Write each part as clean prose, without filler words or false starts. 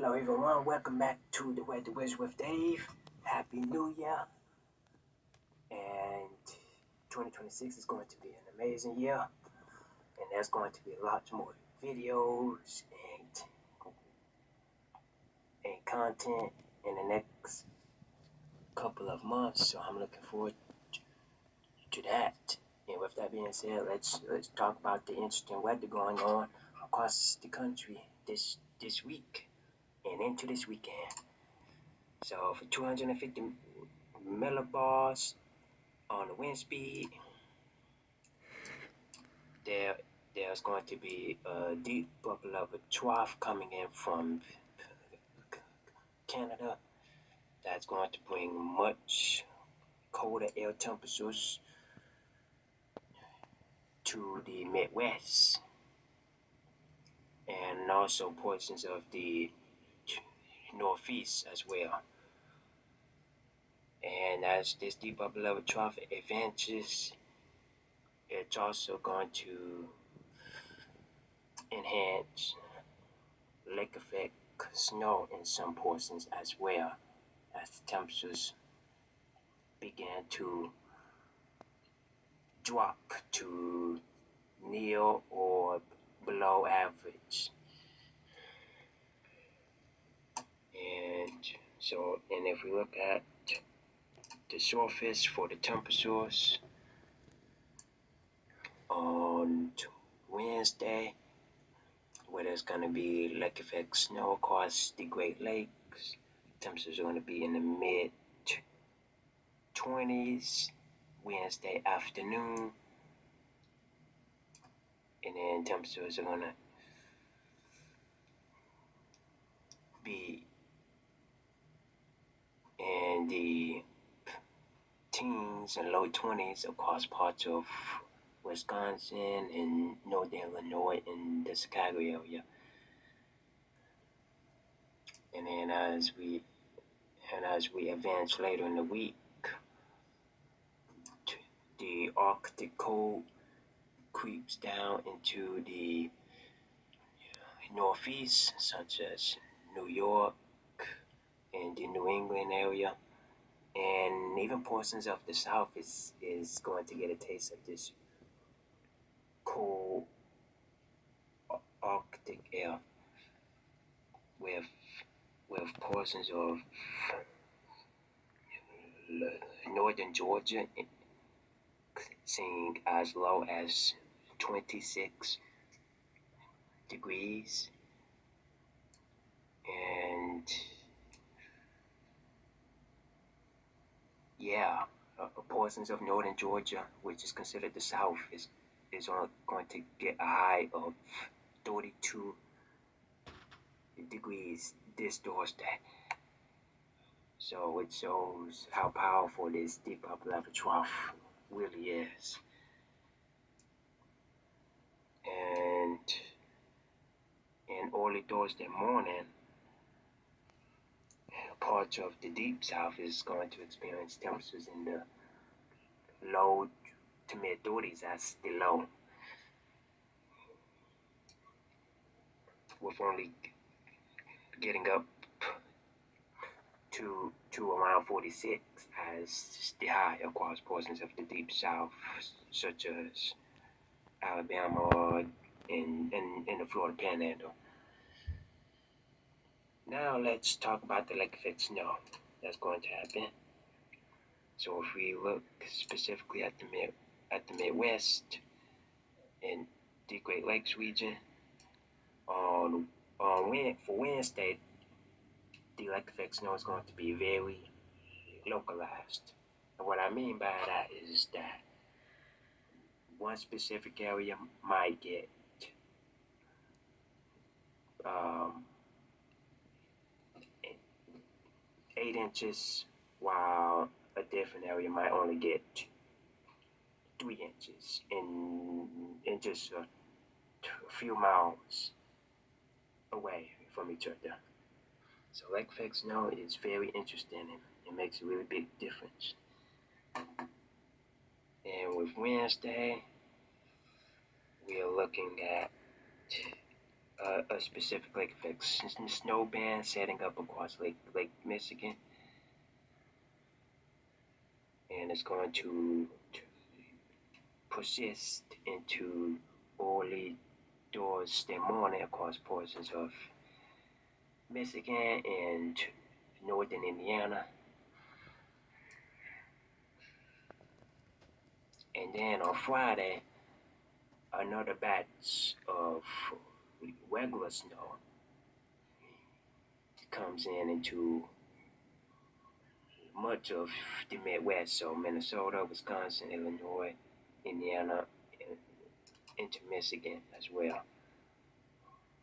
Hello everyone, welcome back to the Weather Wiz with Dave. Happy New Year. And 2026 is going to be an amazing year. And there's going to be a lot more videos and content in the next couple of months. So I'm looking forward to that. And with that being said, let's talk about the interesting weather going on across the country this week and into this weekend. So for 250 millibars on the wind speed, there's going to be a deep bubble of a trough coming in from Canada that's going to bring much colder air temperatures to the Midwest and also portions of the Northeast as well. And as this deep bubble of a trough advances, it's also going to enhance lake effect snow in some portions as well as the temperatures begin to drop to near or below average. And if we look at the surface for the temperatures on Wednesday, where there's going to be lake effect snow across the Great Lakes, temperatures are going to be in the mid 20s Wednesday afternoon, and then temperatures are going to be in the teens and low 20s across parts of Wisconsin and northern Illinois and the Chicago area. And then as we advance later in the week, the Arctic cold creeps down into the Northeast, such as New York and the New England area, and even portions of the South is going to get a taste of this cold Arctic air with portions of northern Georgia seeing as low as 26 degrees, and portions of northern Georgia, which is considered the South, is going to get a high of 32 degrees this Thursday. So it shows how powerful this deep upper level trough really is. And early Thursday morning, parts of the deep south is going to experience temperatures in the low to mid 30s as the low, with only getting up to around 46 as the high across portions of the deep south, such as Alabama and the Florida Panhandle. Now let's talk about the lake effect snow that's going to happen. So if we look specifically at the Midwest and the Great Lakes region, for Wednesday, the lake effect snow is going to be very localized. And what I mean by that is that one specific area might get 8 inches, while a different area might only get 3 inches in just a few miles away from each other. So lake effect snow is very interesting and it makes a really big difference. And with Wednesday, we are looking at a specific lake effect. Snow band setting up across Lake Michigan, and it's going to persist into early Thursday morning across portions of Michigan and northern Indiana. And then on Friday, another batch of regular snow comes in into much of the Midwest, so Minnesota, Wisconsin, Illinois, Indiana, and into Michigan as well.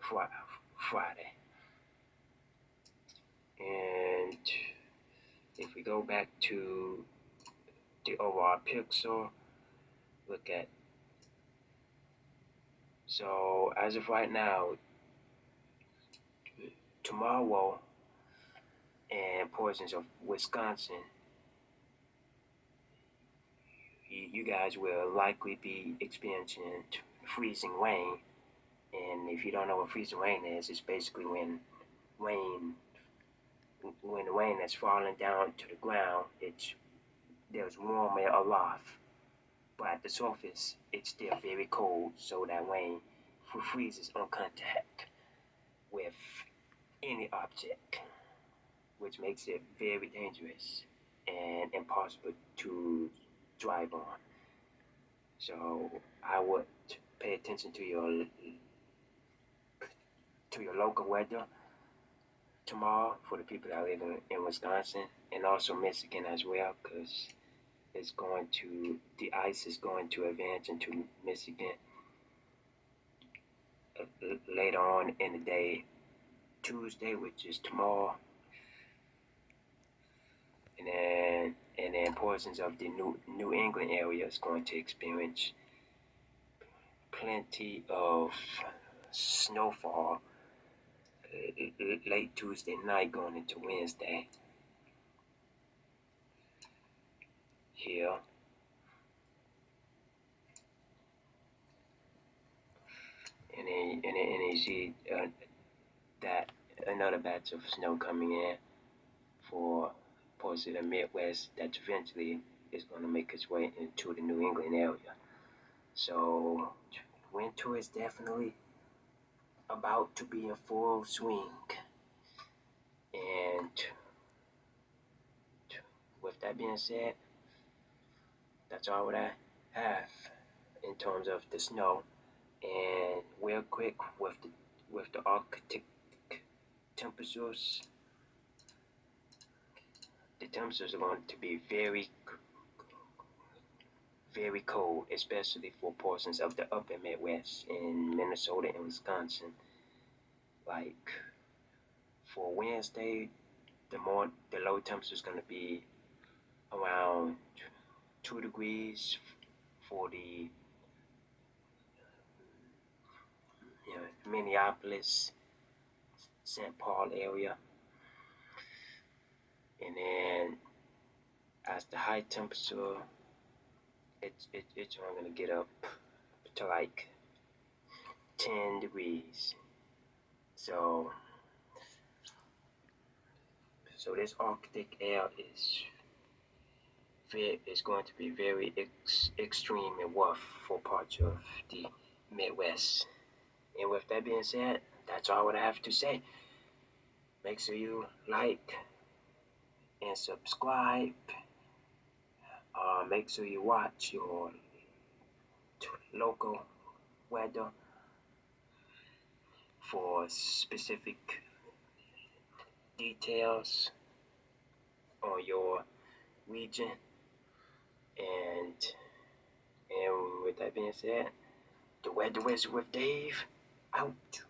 Friday. And if we go back to the overall picture, look at, so as of right now, tomorrow and portions of Wisconsin, you guys will likely be experiencing freezing rain. And if you don't know what freezing rain is, it's basically when rain, when the rain that's falling down to the ground, there's warm air aloft, but at the surface, it's still very cold, so that rain freezes on contact with any object, which makes it very dangerous and impossible to drive on. So I would pay attention to your local weather tomorrow for the people that live in Wisconsin and also Michigan as well, because the ice is going to advance into Michigan later on in the day, Tuesday, which is tomorrow, and then portions of the New England area is going to experience plenty of snowfall late Tuesday night going into Wednesday here. And then you see that another batch of snow coming in for parts of the Midwest that eventually is going to make its way into the New England area. So winter is definitely about to be in full swing. And with that being said, that's all what I have in terms of the snow. And real quick with the Arctic temperatures, the temperatures are going to be very cold, especially for portions of the upper Midwest in Minnesota and Wisconsin. Like for Wednesday, the low temperature is going to be around 2 degrees for the Minneapolis, St. Paul area, and then as the high temperature, it's only going to get up to like 10 degrees. So this Arctic air is going to be very extreme and rough for parts of the Midwest. And with that being said, that's all what I have to say. Make sure you like and subscribe. Make sure you watch your local weather for specific details on your region. And with that being said, the Weather Wizard with Dave out.